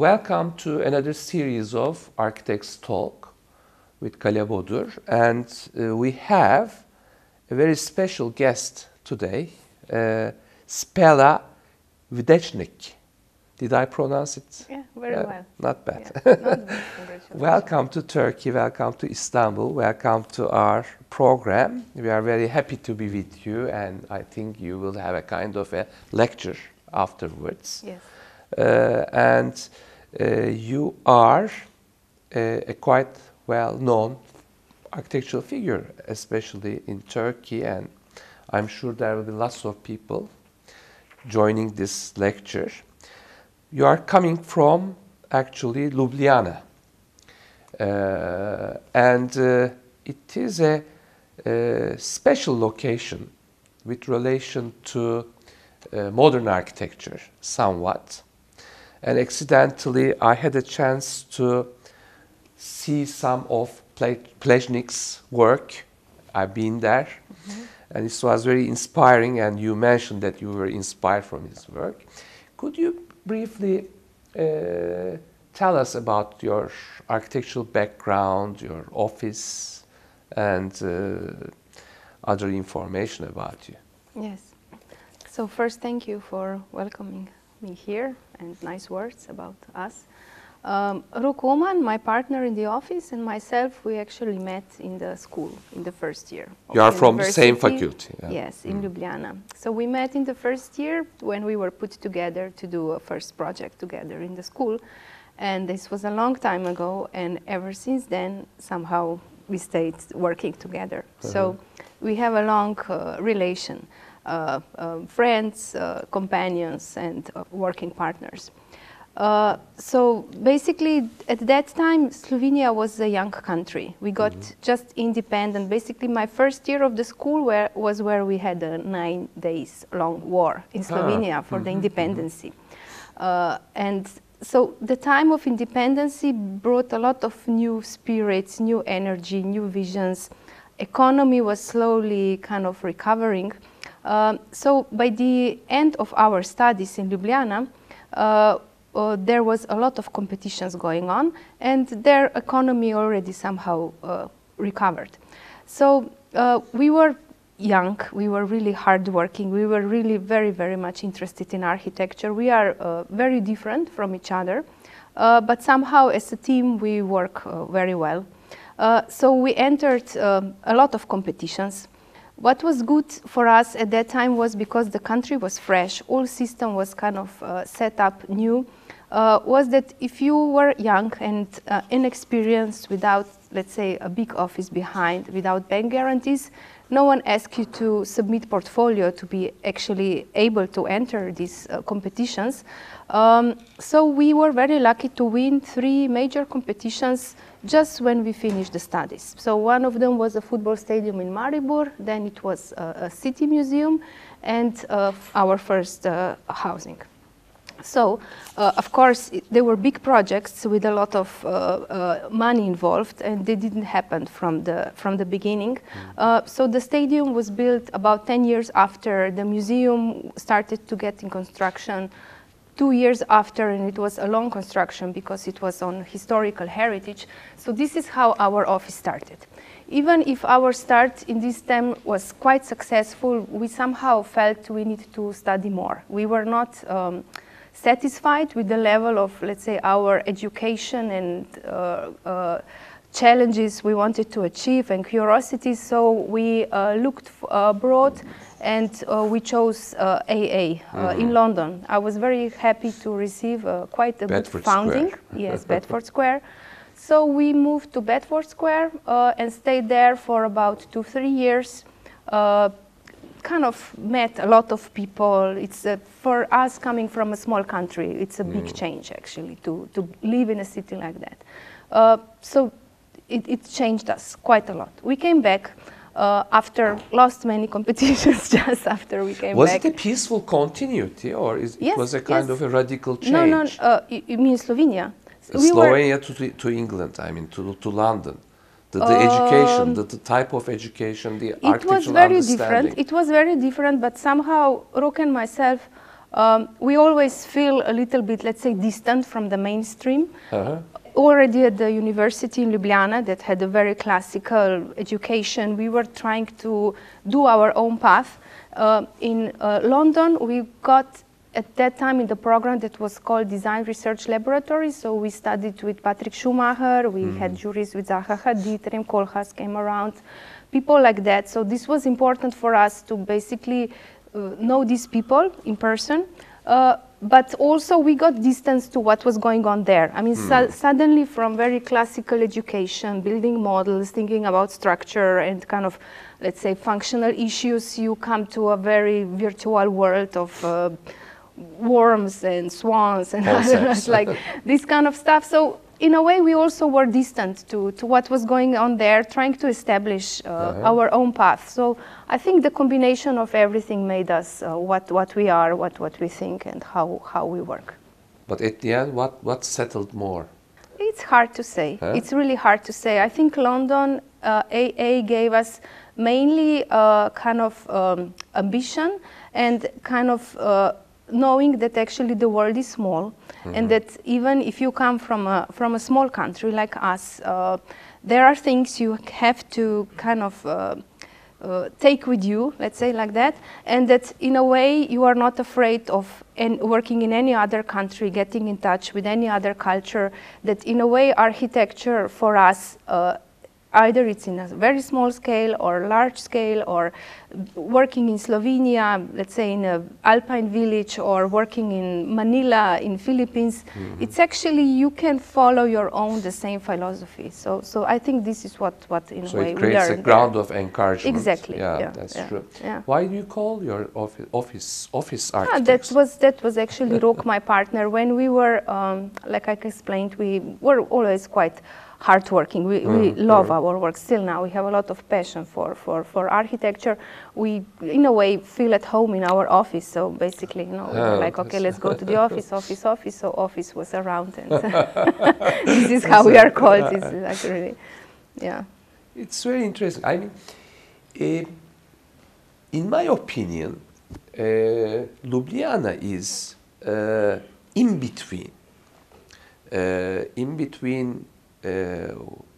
Welcome to another series of Architects Talk with Kalebodur, and we have a very special guest today, Spela Videcnik. Did I pronounce it? Yeah, very well. Not bad. Yeah, not bad. Welcome to Turkey, welcome to Istanbul, welcome to our program. We are very happy to be with you, and I think you will have a kind of a lecture afterwards. Yes. You are a quite well-known architectural figure, especially in Turkey, and I'm sure there will be lots of people joining this lecture. You are coming from actually Ljubljana, and it is a special location with relation to modern architecture somewhat. And accidentally I had a chance to see some of Videcnik's work. I've been there, and it was very inspiring, and you mentioned that you were inspired from his work. Could you briefly tell us about your architectural background, your office, and other information about you? Yes. So first, thank you for welcoming me here and nice words about us. Rukuman, my partner in the office, and myself, we actually met in the school in the first year. You are from the same faculty? Yeah. Yes, in Ljubljana. So we met in the first year when we were put together to do a first project together in the school. And this was a long time ago, and ever since then, somehow we stayed working together. So we have a long relation, friends, companions, and working partners. So basically, at that time, Slovenia was a young country. We got just independent. Basically, my first year of the school was where we had a 9 days long war in Slovenia for the independency. And so the time of independency brought a lot of new spirits, new energy, new visions. Economy was slowly kind of recovering. So by the end of our studies in Ljubljana, there was a lot of competitions going on, and their economy already somehow recovered. So we were young, we were really hardworking, we were really very, very much interested in architecture. We are very different from each other, but somehow as a team we work very well. So we entered a lot of competitions. What was good for us at that time was because the country was fresh, all system was kind of set up new, was that if you were young and inexperienced without, let's say, a big office behind, without bank guarantees, no one asked you to submit portfolio to be actually able to enter these competitions. So we were very lucky to win 3 major competitions just when we finished the studies. So one of them was a football stadium in Maribor, then it was a city museum, and our first housing. So, of course, there were big projects with a lot of money involved, and they didn't happen from the beginning. So the stadium was built about 10 years after the museum started to get in construction, 2 years after, and it was a long construction because it was on historical heritage. So this is how our office started. Even if our start in this STEM was quite successful, we somehow felt we needed to study more. We were not satisfied with the level of, let's say, our education and challenges we wanted to achieve and curiosity, so we looked abroad, and we chose AA in London. I was very happy to receive quite a Bedford good funding. Square. Yes, Bedford Square. So we moved to Bedford Square and stayed there for about 2-3 years. Kind of met a lot of people. It's for us coming from a small country, it's a big change actually to live in a city like that. So it changed us quite a lot. We came back after lost many competitions just after we came back. Was it a peaceful continuity, or it was a kind of a radical change? No, you mean Slovenia? Slovenia to England, I mean to London. The education, the type of education, the architectural understanding. It was very different, but somehow Rok and myself we always feel a little bit, let's say, distant from the mainstream. Already at the university in Ljubljana that had a very classical education, we were trying to do our own path. In London, we got at that time in the program that was called Design Research Laboratory. So we studied with Patrick Schumacher, we had juries with Zaha Hadid, Rem Koolhaas came around, people like that. So this was important for us to basically know these people in person. But also we got distance to what was going on there. I mean, suddenly from very classical education, building models, thinking about structure and kind of, let's say, functional issues, you come to a very virtual world of worms and swans and like this kind of stuff. So in a way, we also were distant to what was going on there, trying to establish our own path. So I think the combination of everything made us what we are, what we think, and how we work. But at the end, what settled more? It's hard to say. It's really hard to say. I think London AA gave us mainly kind of ambition and kind of knowing that actually the world is small, and that even if you come from a small country like us, there are things you have to kind of take with you, let's say like that, and that in a way you are not afraid of working in any other country, getting in touch with any other culture, that in a way architecture for us, either it's in a very small scale or large scale, or working in Slovenia, let's say in an alpine village, or working in Manila in Philippines, it's actually, you can follow your own, the same philosophy. So I think this is what in a way we learned. So it creates a ground of encouragement. Exactly. Yeah, that's true. Yeah. Why do you call your office architects? That was actually Rok, my partner. When we were, like I explained, we were always quite hardworking. We love our work still now. We have a lot of passion for architecture. We, in a way, feel at home in our office. So basically, you know, we were like, okay, let's go to the office. So office was around, and this is how we are called. It's like really, yeah. It's very interesting. I mean, in my opinion, Ljubljana is in between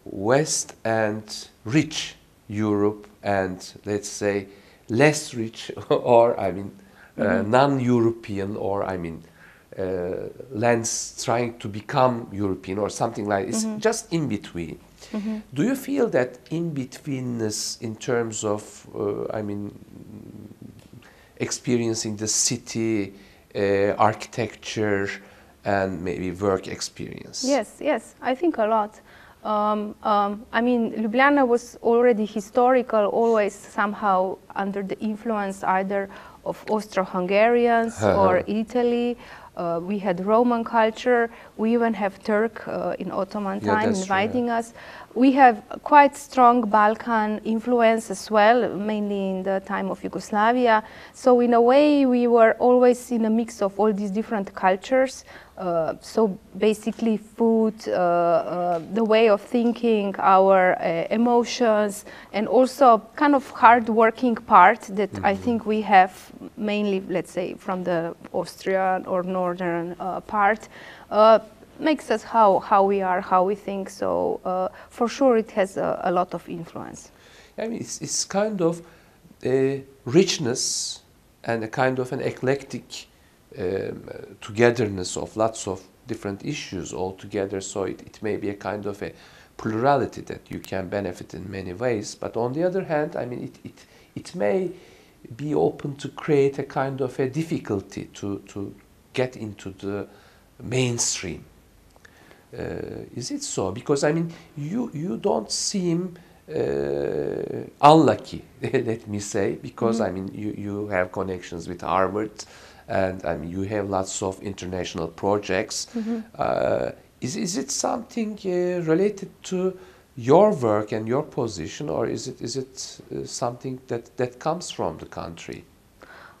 West and rich Europe and, let's say, less rich or, I mean, non-European, or, I mean, lands trying to become European or something like it's just in between. Do you feel that in-betweenness in terms of, I mean, experiencing the city, architecture, and maybe work experience? Yes, I think a lot. I mean, Ljubljana was already historical, always somehow under the influence either of Austro-Hungarians or Italy. We had Roman culture. We even have Turk in Ottoman time inviting us. We have quite strong Balkan influence as well, mainly in the time of Yugoslavia. So in a way, we were always in a mix of all these different cultures. So basically food, the way of thinking, our emotions, and also kind of hard-working part that I think we have mainly, let's say, from the Austrian or northern part, makes us how we are, how we think. So for sure it has a lot of influence. I mean, it's kind of a richness and a kind of an eclectic togetherness of lots of different issues all together, so it may be a kind of a plurality that you can benefit in many ways. But on the other hand, I mean, it may be open to create a kind of a difficulty to get into the mainstream. Is it so? Because I mean, you don't seem unlucky, let me say, because I mean, you have connections with Harvard, and I mean, you have lots of international projects. Is it something related to your work and your position, or is it something that comes from the country?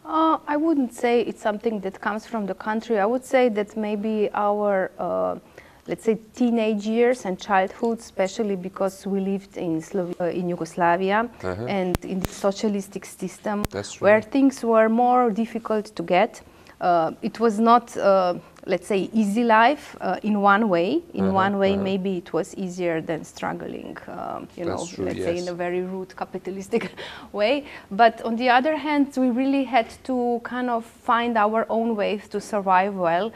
I wouldn't say it's something that comes from the country. I would say that maybe our let's say teenage years and childhood, especially because we lived in Yugoslavia and in the socialistic system where things were more difficult to get. it was not, let's say, easy life in one way. In one way, maybe it was easier than struggling, you know, true, let's yes. say in a very rude capitalistic way. But on the other hand, we really had to kind of find our own ways to survive well.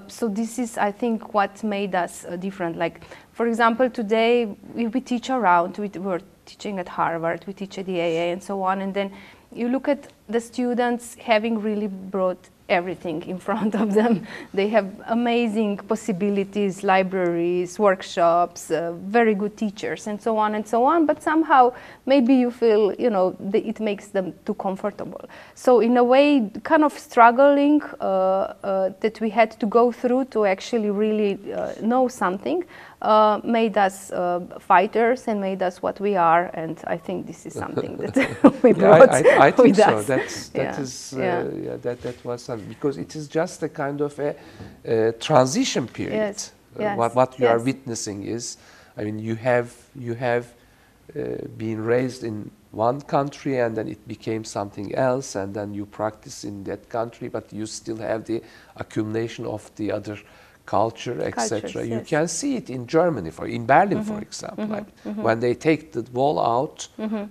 So this is, I think, what made us different. Like, for example, today we teach around, we're teaching at Harvard, we teach at the AA and so on, and then you look at the students having really brought everything in front of them. They have amazing possibilities, libraries, workshops, very good teachers, and so on and so on. But somehow, maybe you feel, you know, it makes them too comfortable. So in a way, kind of struggling that we had to go through to actually really know something made us fighters and made us what we are. And I think this is something that we brought I think with so. us. That was something, because it is just a kind of a transition period. Yes. Yes. What you are Yes. witnessing is, I mean, you have been raised in one country and then it became something else, and then you practice in that country, but you still have the accumulation of the other culture, etc. You yes. can see it in Germany, in Berlin, for example. Like, when they take the wall out,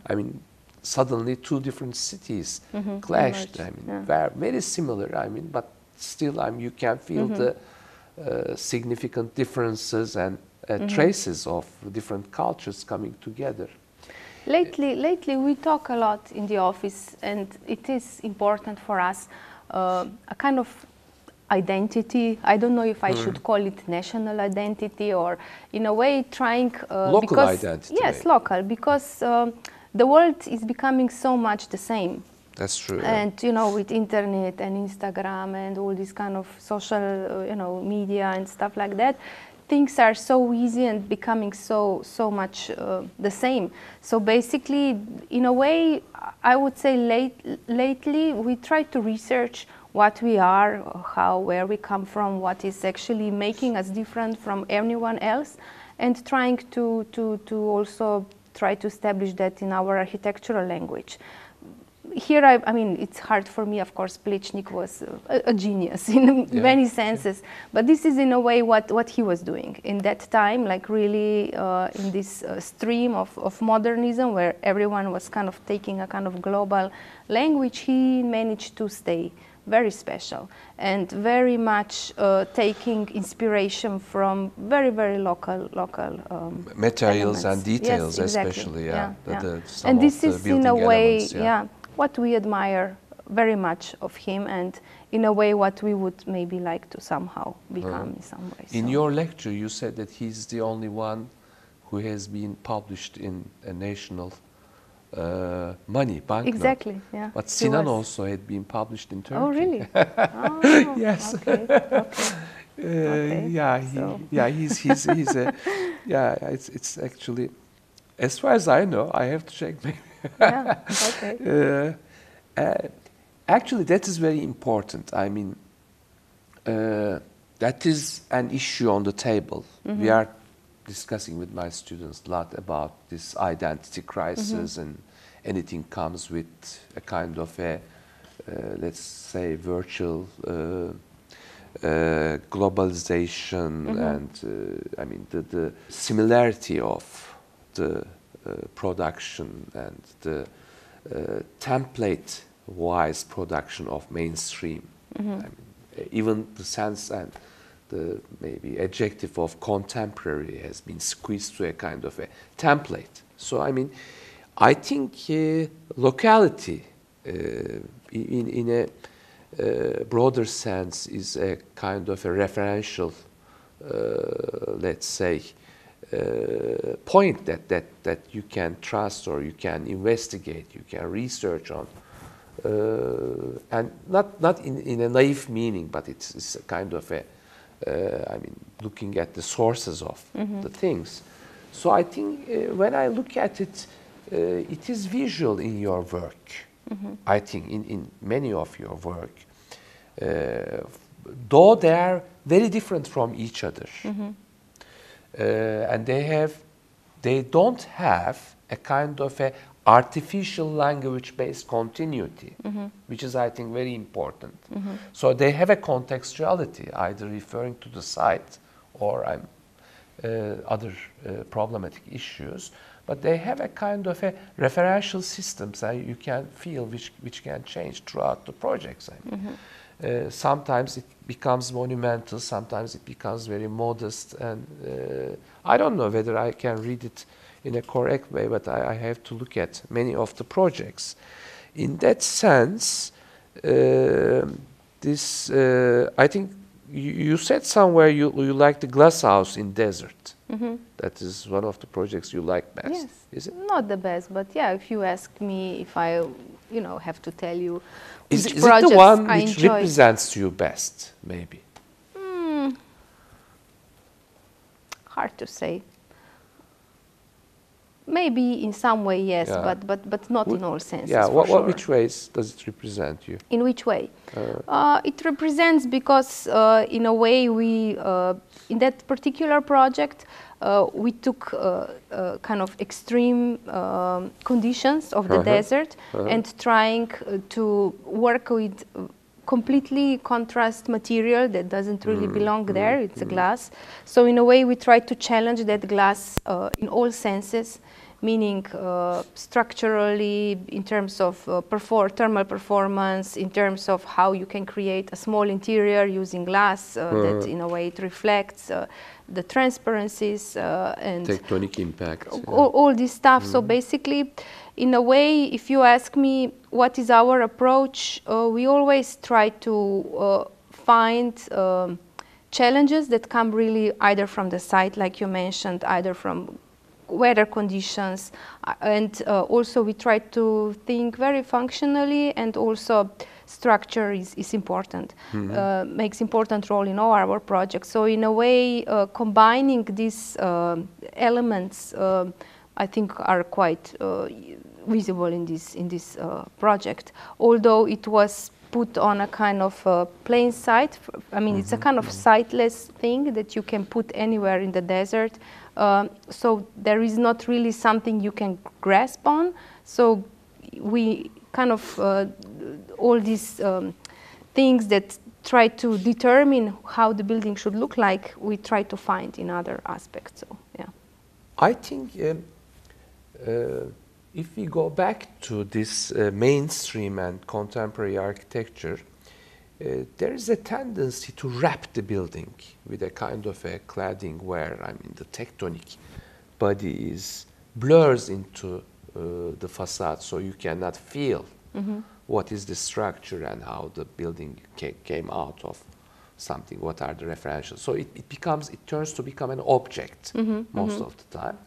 I mean, suddenly two different cities clashed. Emerged, I mean, very similar. I mean, but still, I mean, you can feel the significant differences and traces of different cultures coming together. Lately, we talk a lot in the office, and it is important for us, a kind of identity. I don't know if I should call it national identity, or in a way trying local identity. Yes, maybe. local, because the world is becoming so much the same. That's true. And you know, with internet and Instagram and all this kind of social, you know, media and stuff like that, things are so easy and becoming so much the same. So basically, in a way, I would say lately we try to research what we are, where we come from, what is actually making us different from anyone else, and trying to also try to establish that in our architectural language. Here, I mean, it's hard for me, of course. Videcnik was a genius in many senses, but this is in a way what he was doing in that time, like really in this stream of modernism, where everyone was kind of taking a kind of global language. He managed to stay very special and very much taking inspiration from very local materials elements. and details, yes, exactly. especially. And this is in a way, elements, what we admire very much of him, and in a way what we would maybe like to somehow become in some way. In your lecture, you said that he's the only one who has been published in a national money, banknote. Exactly, yeah. But Sinan also had been published in Turkey. Oh, really? Oh, yes. Okay. He's a, it's actually, as far as I know, I have to check maybe. Yeah, okay. Actually, that is very important. I mean, that is an issue on the table. We are discussing with my students a lot about this identity crisis, and anything comes with a kind of a, let's say, virtual globalization, and I mean the similarity of the production and the template-wise production of mainstream. I mean, even the sense and the maybe adjective of contemporary has been squeezed to a kind of a template. So I mean, I think locality in a broader sense is a kind of a referential, let's say, point that you can trust, or you can investigate, you can research on, and not in a naive meaning, but it's a kind of a, I mean, looking at the sources of the things. So I think when I look at it, it is visual in your work. I think in many of your work, though they are very different from each other. And they don't have a kind of a artificial language-based continuity, which is, I think, very important. So they have a contextuality, either referring to the site or other problematic issues, but they have a kind of a referential system that you can feel which can change throughout the projects. Sometimes it becomes monumental, sometimes it becomes very modest, and I don't know whether I can read it in a correct way, but I have to look at many of the projects. In that sense, I think you said somewhere you like the glass house in desert. That is one of the projects you like best. Yes. Is it? Not the best, but yeah, if you ask me if I, have to tell you Is which it projects the one I which enjoy. represents you best, maybe? Hard to say. Maybe in some way, yes, Yeah. but not in all senses. Yeah, for sure. which ways does it represent you? In which way? It represents because, in a way, we in that particular project, we took kind of extreme conditions of the desert and trying to work with completely contrast material that doesn't really belong there. It's a glass. So in a way, we try to challenge that glass in all senses, meaning structurally, in terms of thermal performance, in terms of how you can create a small interior using glass that in a way it reflects the transparencies and Tectonic impact. all this stuff. So basically, in a way, if you ask me what is our approach, we always try to find challenges that come really either from the site, like you mentioned, either from weather conditions, and also we try to think very functionally, and also structure is important, makes important role in all our projects. So in a way, combining these elements, I think are quite visible in this project. Although it was put on a kind of plain site, I mean, it's a kind of siteless thing that you can put anywhere in the desert. So there is not really something you can grasp on. So we kind of, all these things that try to determine how the building should look like, we try to find in other aspects. So, yeah. I think if we go back to this mainstream and contemporary architecture, there is a tendency to wrap the building with a kind of a cladding where, I mean, the tectonic body blurs into the facade, so you cannot feel what is the structure and how the building came out of something, what are the referentials. So it turns to become an object most of the time.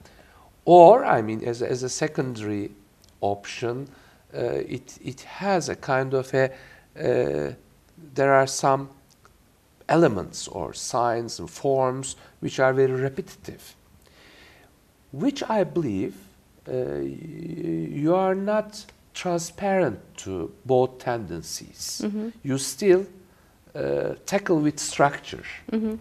Or, I mean, as a secondary option, it has a kind of a, there are some elements or signs and forms which are very repetitive, which I believe you are not transparent to both tendencies. You still tackle with structure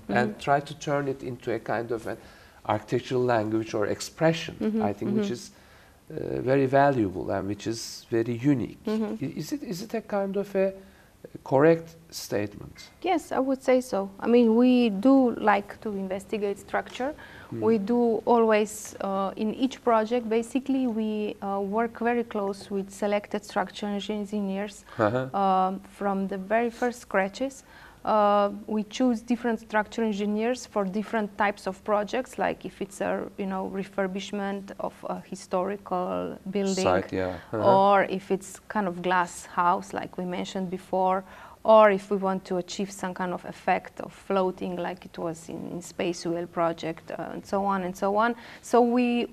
and try to turn it into a kind of an architectural language or expression, I think, which is very valuable and which is very unique. Is it a kind of a correct statement? Yes, I would say so. I mean, we do like to investigate structure. We do always, in each project, basically, we work very close with selected structural engineers from the very first scratches. We choose different structural engineers for different types of projects, like if it's a refurbishment of a historical building, site, or if it's kind of glass house, like we mentioned before, or if we want to achieve some kind of effect of floating, like it was in Space Wheel project, and so on and so on. So we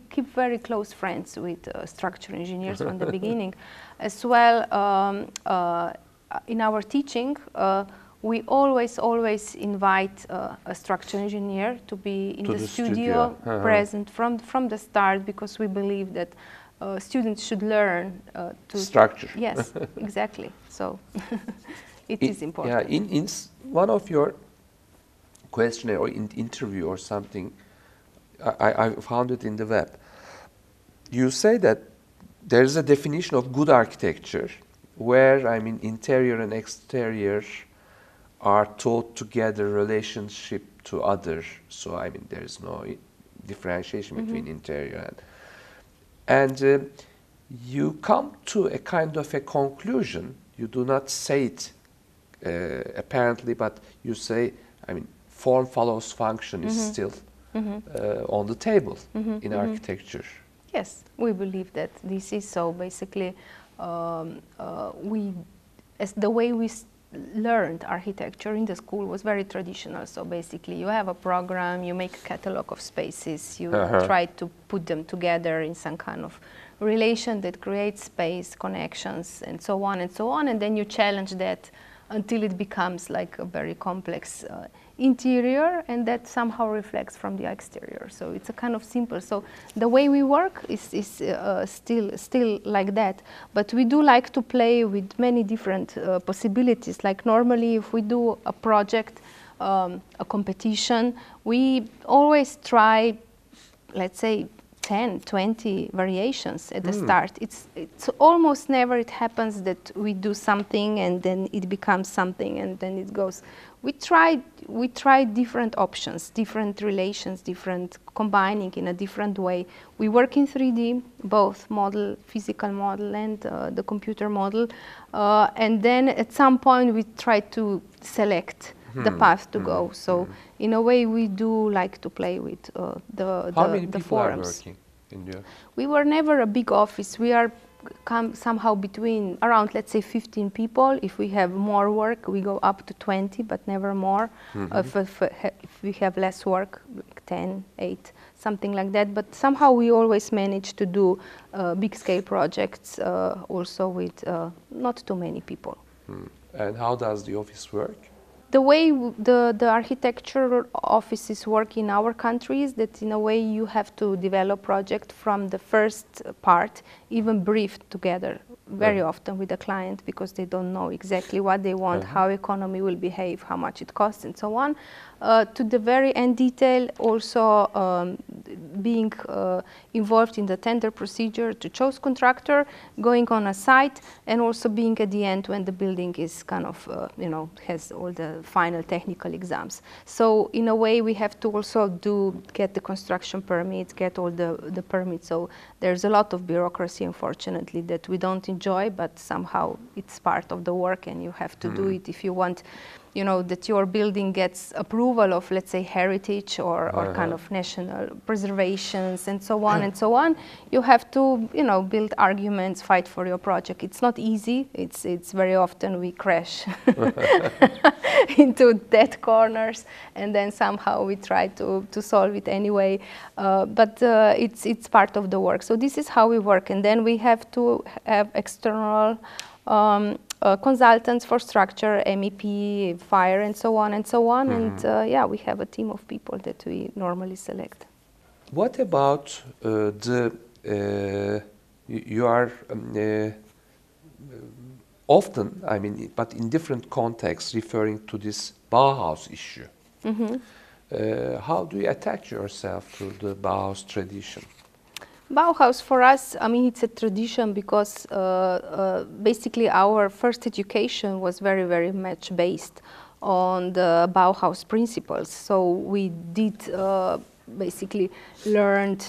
keep very close friends with structural engineers from the beginning, as well. In our teaching, we always invite a structural engineer to be in the studio. Present from the start, because we believe that students should learn to structure. Yes, exactly. So it is important. Yeah, in one of your questionnaire or interview or something, I found it in the web. you say that there is a definition of good architecture where, I mean, interior and exterior are taught together, relationship to other. So, I mean, there is no differentiation between interior and you come to a kind of a conclusion. You do not say it apparently, but you say, I mean, form follows function is still on the table in architecture. Yes, we believe that this is so. Basically, as the way we learned architecture in the school was very traditional. So basically, you have a program, you make a catalog of spaces, you try to put them together in some kind of relation that creates space, connections, and so on and so on, and then you challenge that until it becomes like a very complex interior, and that somehow reflects from the exterior. So it's a kind of simple. So the way we work is still like that, but we do like to play with many different possibilities. Like normally, if we do a project, a competition, we always try, let's say, 10, 20 variations at the start. It's almost never it happens that we do something and then it becomes something and then it goes. We try different options, different relations, different combining in a different way. We work in 3D, both model, physical model and the computer model. And then at some point we try to select the path to go. So in a way we do like to play with the How many people forums. are working in there? We were never a big office. We are somehow between around, let's say, 15 people. If we have more work, we go up to 20, but never more. If we have less work, like 10, 8, something like that. But somehow we always manage to do big scale projects also with not too many people. And how does the office work? The way the architecture offices work in our country is that in a way you have to develop project from the first part, even briefed together very often with the client because they don't know exactly what they want, how economy will behave, how much it costs and so on, to the very end detail, also being involved in the tender procedure to choose contractor, going on a site, and also being at the end when the building is kind of, has all the final technical exams. So in a way we have to also get the construction permits, get all the permits. So there's a lot of bureaucracy, unfortunately, that we don't enjoy, but somehow it's part of the work and you have to do it if you want, that your building gets approval of, let's say, heritage or kind of national preservations and so on and so on. You have to, build arguments, fight for your project. It's not easy. It's very often we crash into dead corners, and then somehow we try to solve it anyway. But it's part of the work. So this is how we work, and then we have to have external consultants for structure, MEP, fire, and so on and so on. And we have a team of people that we normally select. What about you are often, I mean, but in different contexts, referring to this Bauhaus issue. How do you attach yourself to the Bauhaus tradition? Bauhaus for us, I mean, it's a tradition because basically our first education was very, very much based on the Bauhaus principles. So we did basically learned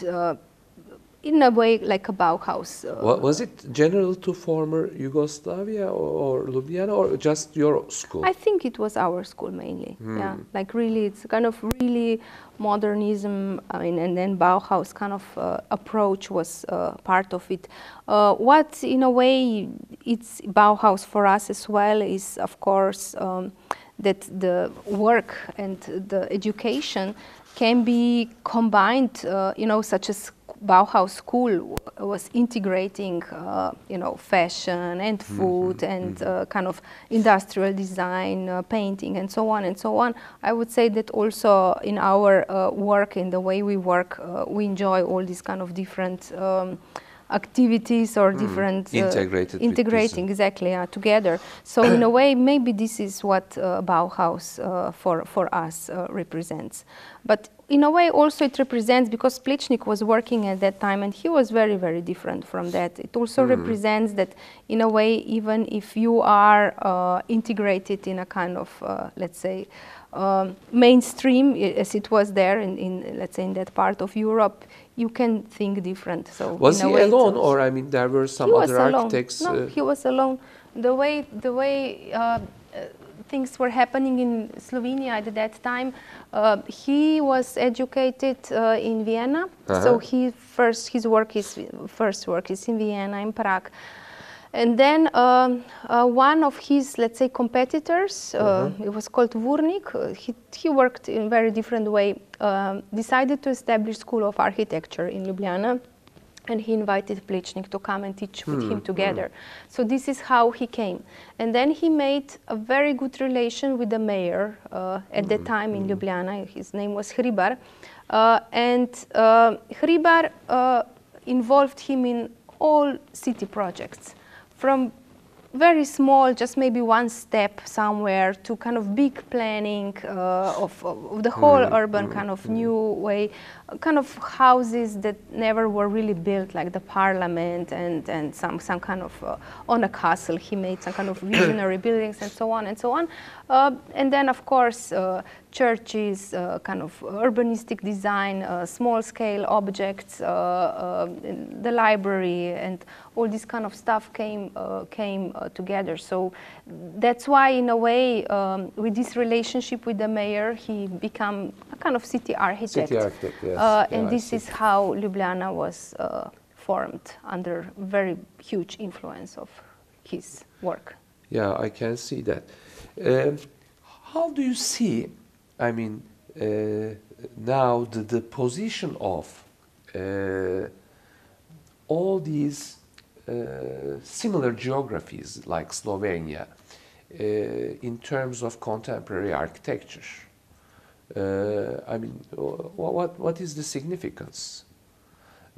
in a way like a Bauhaus. Was it general to former Yugoslavia or Ljubljana, or just your school? I think it was our school mainly. Yeah, like really, it's kind of really modernism. I mean, and then Bauhaus kind of approach was part of it. What in a way it's Bauhaus for us as well is, of course, that the work and the education can be combined. Such as Bauhaus school was integrating, fashion and food and kind of industrial design, painting, and so on and so on. I would say that also in our work, in the way we work, we enjoy all these kind of different activities or different integrating exactly together. So in a way, maybe this is what Bauhaus for us represents. But in a way also it represents, because Videcnik was working at that time and he was very, very different from that. It also represents that in a way, even if you are integrated in a kind of, let's say, mainstream, as it was there in, let's say, in that part of Europe, you can think different. So was he alone, or I mean, there were some other architects? No, he was alone. The way things were happening in Slovenia at that time, he was educated in Vienna. So his first work is in Vienna, in Prague. And then one of his, let's say, competitors, it was called Vurnik, he worked in a very different way, decided to establish School of Architecture in Ljubljana, and he invited Videcnik to come and teach with him together. So this is how he came. And then he made a very good relation with the mayor at that time in Ljubljana. His name was Hribar. And Hribar involved him in all city projects, from very small, just maybe one step somewhere, to kind of big planning of the whole urban kind of new way, kind of houses that never were really built, like the parliament and some kind of on a castle. He made some kind of visionary buildings and so on and so on. And then, of course, churches, kind of urbanistic design, small-scale objects, the library, and all this kind of stuff came together. So that's why, in a way, with this relationship with the mayor, he became a kind of city architect. City architect, yes. And this is how Ljubljana was formed, under very huge influence of his work. Yeah, I can see that. How do you see, I mean, now the position of all these similar geographies like Slovenia in terms of contemporary architecture? I mean, what is the significance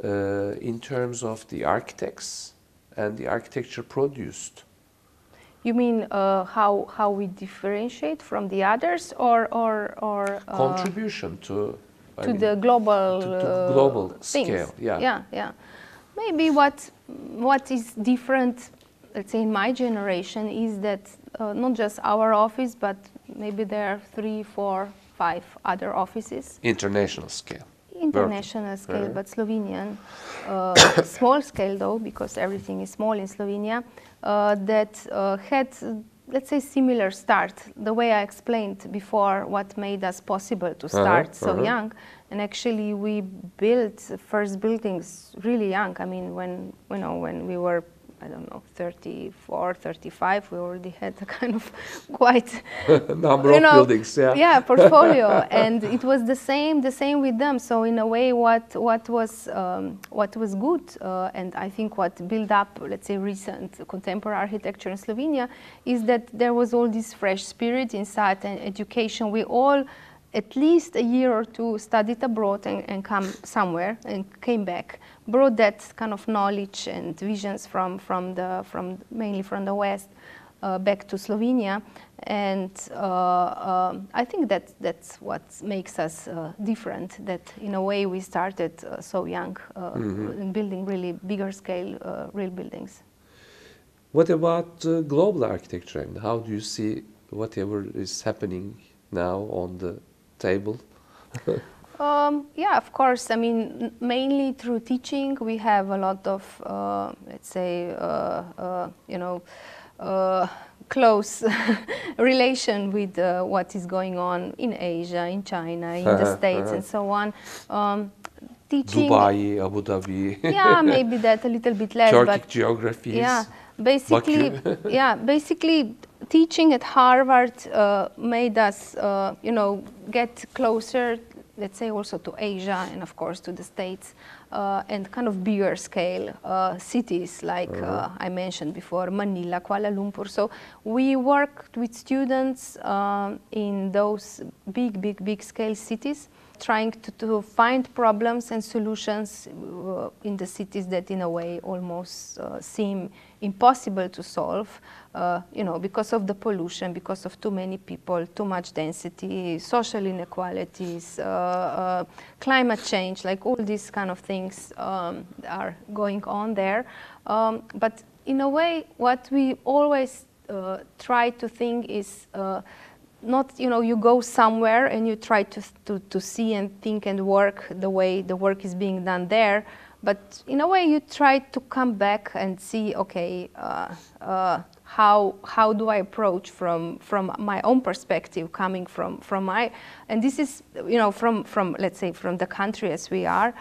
in terms of the architects and the architecture produced? You mean how we differentiate from the others, or contribution to the global to global things. Scale? Yeah. Maybe what is different, let's say, in my generation, is that not just our office, but maybe there are 3, 4, 5 other offices. International scale. International scale, but Slovenian, small scale though, because everything is small in Slovenia, that had, let's say, similar start. The way I explained before, what made us possible to start so young, and actually we built first buildings really young. I mean, when we were, I don't know, 34, 35, we already had a kind of quite number of buildings, yeah, portfolio, and it was the same with them. So in a way, what was good, and I think what built up, let's say, recent contemporary architecture in Slovenia, is that there was all this fresh spirit inside, and education. We all, at least a year or two, studied abroad and come somewhere and came back, brought that kind of knowledge and visions from mainly from the West back to Slovenia, and I think that's what makes us different. That in a way we started so young in building really bigger scale real buildings. What about global architecture? And how do you see whatever is happening now on the table? Yeah, of course. I mean, mainly through teaching, we have a lot of, let's say, close relation with what is going on in Asia, in China, in the States, and so on. Teaching, Dubai, Abu Dhabi. Yeah, maybe that a little bit less. Turkic but geographies. Yeah, basically, teaching at Harvard made us, get closer, let's say, also to Asia and, of course, to the States, and kind of bigger scale cities like I mentioned before, Manila, Kuala Lumpur. So we worked with students in those big scale cities trying to find problems and solutions in the cities that in a way almost seem impossible to solve, because of the pollution, because of too many people, too much density, social inequalities, climate change, like all these kind of things are going on there. But in a way, what we always try to think is not, you go somewhere and you try to see and think and work the way the work is being done there, but in a way you try to come back and see, okay, how do I approach from my own perspective, coming from my, and this is, from let's say from the country as we are,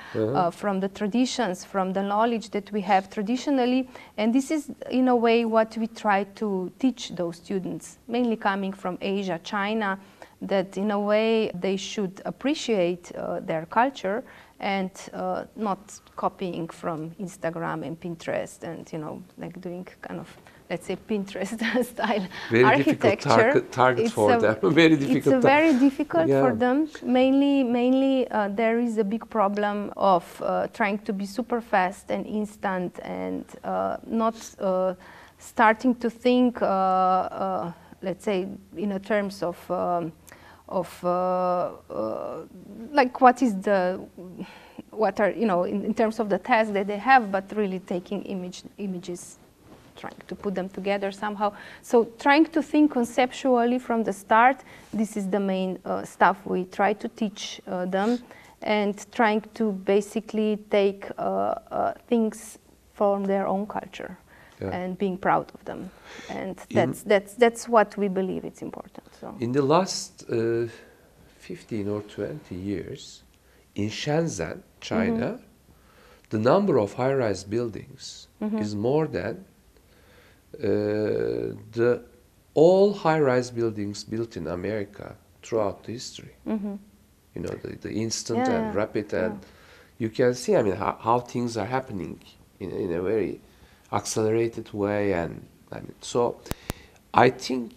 from the traditions, from the knowledge that we have traditionally, and this is in a way what we try to teach those students, mainly coming from Asia, China, that in a way they should appreciate their culture and not copying from Instagram and Pinterest and, like doing kind of, let's say, Pinterest style very architecture. Difficult target for them. Very difficult. It's very difficult for them. Mainly there is a big problem of trying to be super fast and instant and not starting to think, let's say, in a terms of like what are in terms of the task that they have, but really taking images, trying to put them together somehow. So trying to think conceptually from the start, this is the main stuff we try to teach them, and trying to basically take things from their own culture. Yeah. And being proud of them, and that's what we believe it's important. So. In the last 15 or 20 years, in Shenzhen, China, the number of high-rise buildings is more than all high-rise buildings built in America throughout the history. The instant and rapid, and you can see, how things are happening in a very accelerated way, and so I think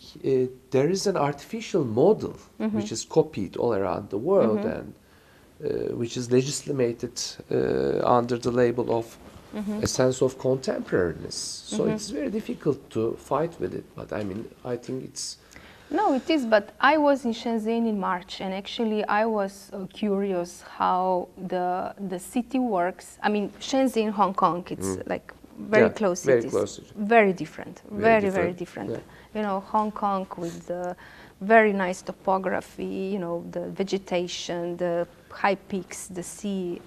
there is an artificial model which is copied all around the world and which is legitimated under the label of a sense of contemporariness. So it's very difficult to fight with it, but I think it's... No, it is, but I was in Shenzhen in March, and actually I was curious how the city works. Shenzhen, Hong Kong, it's like very close cities. Very close. Very different. Very different. Yeah. Hong Kong with the very nice topography, the vegetation, the high peaks, the sea,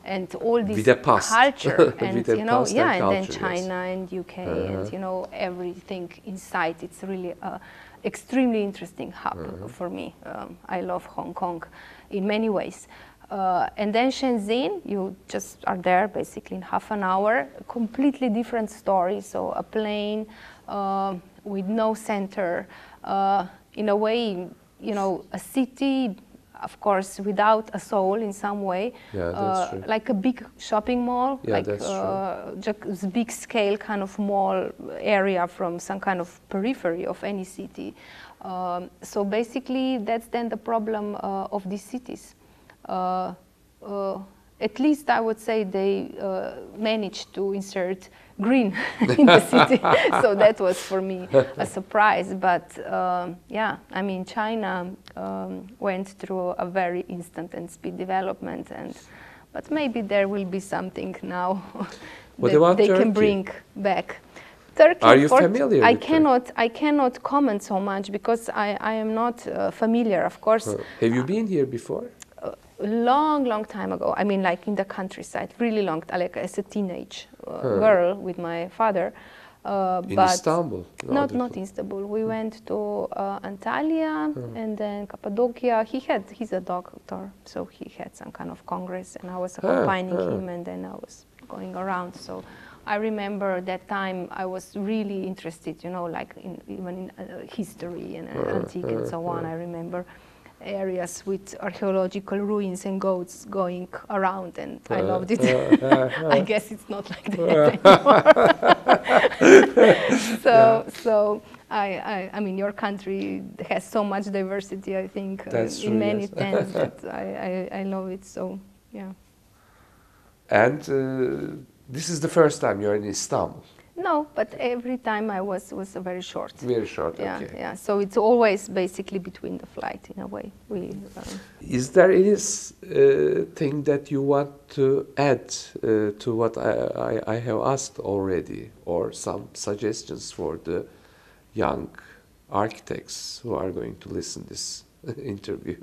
and all this culture. And, and then China and UK and, everything inside. It's really extremely interesting hub for me. I love Hong Kong in many ways. And then Shenzhen, you just are there basically in half an hour, completely different story. So a plane with no center, in a way, a city, of course, without a soul in some way, that's true. Like a big shopping mall, like just big scale kind of mall area from some kind of periphery of any city. So basically, that's then the problem of these cities. At least I would say they managed to insert green in the city. So that was for me a surprise. But China went through a very instant and speed development, but maybe there will be something now that they can bring back. Turkey, are you familiar? I cannot comment so much because I am not familiar, of course. Have you been here before? Long time ago. Like in the countryside, really long, like as a teenage girl with my father. In Istanbul? Not Istanbul. We went to Antalya and then Cappadocia. He's a doctor, so he had some kind of congress, and I was accompanying him, and then I was going around. So I remember that time I was really interested, like even in history and antique and so on. I remember areas with archaeological ruins and goats going around, and I loved it. I guess it's not like that anymore. I mean, your country has so much diversity, I think, That's in true, many yes. sense that I love it, so, yeah. And this is the first time you're in Istanbul. No, but every time I was very short. Very short, Yeah, okay. yeah. So it's always basically between the flight in a way. Is there any thing that you want to add to what I have asked already, or some suggestions for the young architects who are going to listen this interview?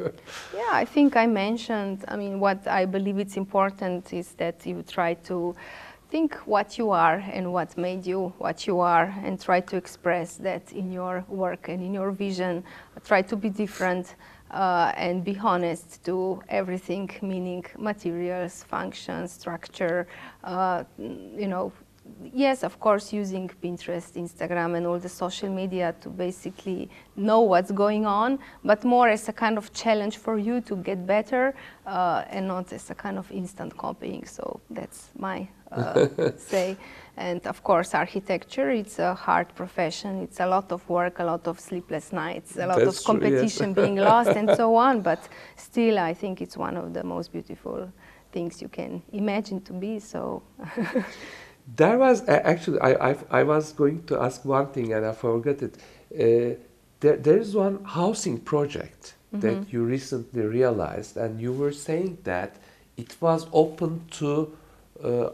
Yeah, I think I mentioned, I mean, what I believe it's important is that you try to think what you are and what made you what you are, and try to express that in your work and in your vision. Try to be different and be honest to everything, meaning materials, function, structure, you know. Yes, of course, using Pinterest, Instagram, and all the social media to basically know what's going on, but more as a kind of challenge for you to get better, and not as a kind of instant copying. So that's my say. And of course, architecture, it's a hard profession. It's a lot of work, a lot of sleepless nights, a lot That's of true, competition yes. being lost, and so on. But still, I think it's one of the most beautiful things you can imagine to be. So. There was actually, I was going to ask one thing and I forgot it. There is one housing project that you recently realized, and you were saying that it was open to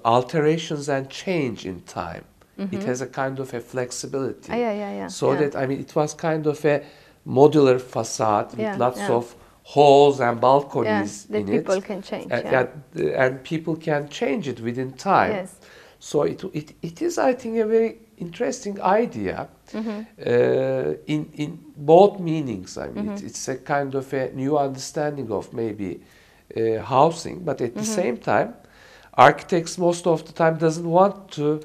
alterations and change in time. It has a kind of a flexibility. Yeah. So yeah. that, I mean, it was kind of a modular facade with lots yeah. of halls and balconies that in people it. can change. And people can change it within time. Yes. So it is, I think, a very interesting idea in both meanings. I mean, it's a kind of a new understanding of maybe housing, but at the same time, architects most of the time doesn't want to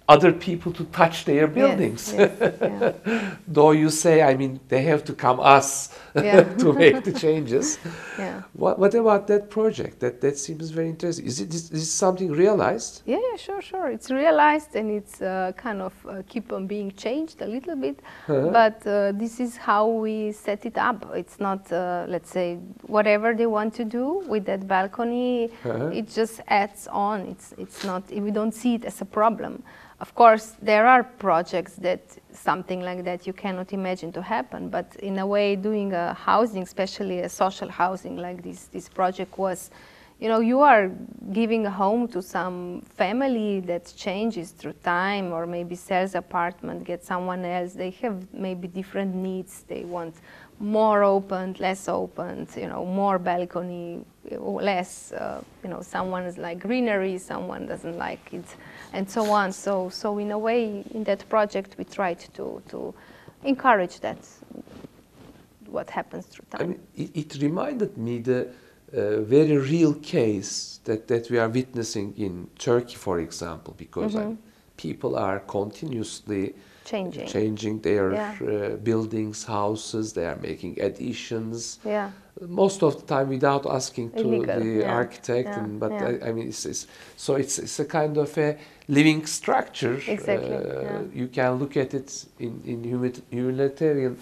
other people to touch their buildings. Yes, yeah. Though you say, I mean, they have to come us to make the changes. Yeah. What about that project? That seems very interesting. Is this something realized? Yeah, sure. It's realized, and it's kind of keep on being changed a little bit. But this is how we set it up. It's not, let's say, whatever they want to do with that balcony. It just adds on. It's not. We don't see it as a problem. Of course, there are projects that something like that you cannot imagine to happen, but in a way, doing a housing, especially a social housing like this project was, you know, you are giving a home to some family that changes through time, or maybe sells apartment, gets someone else. They have maybe different needs. They want more open, less open, you know, more balcony, less, you know, someone is like greenery, someone doesn't like it, and so on. So in a way, in that project, we tried to encourage that, what happens through time. I mean, it reminded me the very real case that we are witnessing in Turkey, for example, because people are continuously changing their buildings, houses. They are making additions. Yeah. Most of the time without asking to Illegal. the architect. I mean, it's a kind of a living structure. Exactly. You can look at it in humanitarian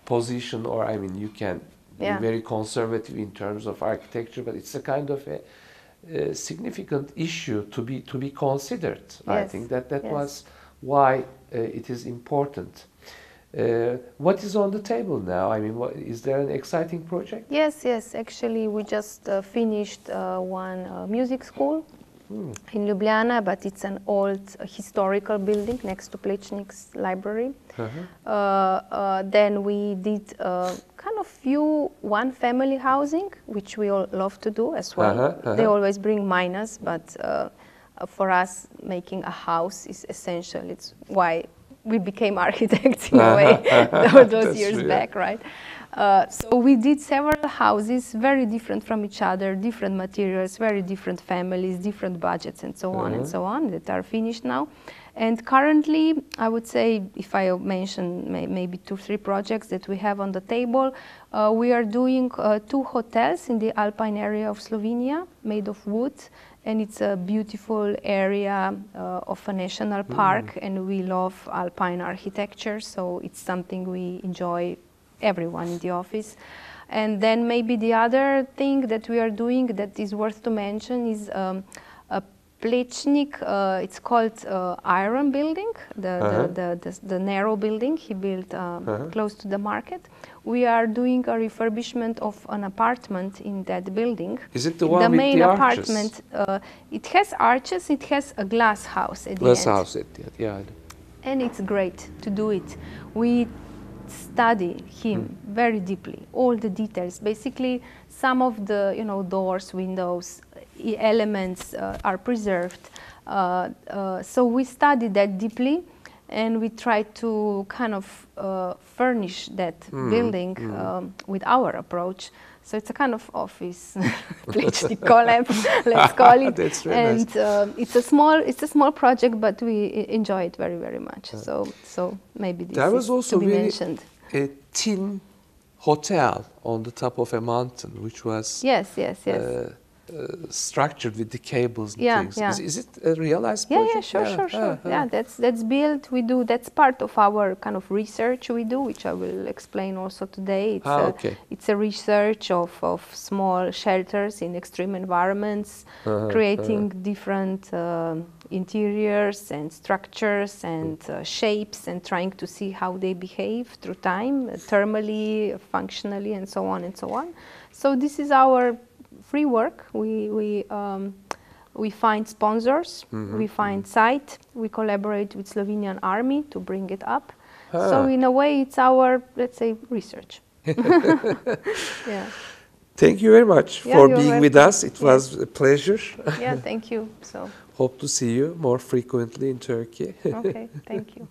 position, or I mean, you can be very conservative in terms of architecture, but it's a kind of a significant issue to be considered. Yes. I think that was why it is important. What is on the table now? I mean, is there an exciting project? Yes. Actually, we just finished one music school in Ljubljana, but it's an old historical building next to Plečnik's library. Then we did kind of one family housing, which we all love to do as well. They always bring minors, but for us, making a house is essential. It's why we became architects in a way those years back, right? So we did several houses, very different from each other, different materials, very different families, different budgets, and so on and so on, that are finished now. And currently, I would say, if I mention maybe 2 or 3 projects that we have on the table, we are doing 2 hotels in the Alpine area of Slovenia, made of wood, and it's a beautiful area of a national park, and we love Alpine architecture, so it's something we enjoy, everyone in the office. And then maybe the other thing that we are doing that is worth to mention is a Videcnik, it's called Iron Building, the narrow building he built close to the market. We are doing a refurbishment of an apartment in that building. Is it the one with main the apartment, arches? It has arches, it has a glass house at the Glass end. house at the end, yeah. And it's great to do it. We study him very deeply, all the details. Basically, some of the doors, windows, elements are preserved. So we study that deeply, and we try to kind of furnish that building with our approach. So it's a kind of office Videcnik collab, let's call it. That's very and nice. It's a small project, but we enjoy it very, very much. So maybe this There was is also to be really mentioned. a tin hotel on the top of a mountain, which was Yes. structured with the cables and Yeah, things. yeah. Is it a realized Yeah, project? sure. Yeah, that's built. We do. That's part of our kind of research we do, which I will explain also today. It's It's a research of small shelters in extreme environments, creating different interiors and structures and shapes, and trying to see how they behave through time, thermally, functionally, and so on and so on. So this is our free work. We find sponsors, we find site, we collaborate with Slovenian army to bring it up. So in a way, it's our, let's say, research. Yeah. Thank you very much for being with us. It was a pleasure. Yeah, thank you. So hope to see you more frequently in Turkey. okay, thank you.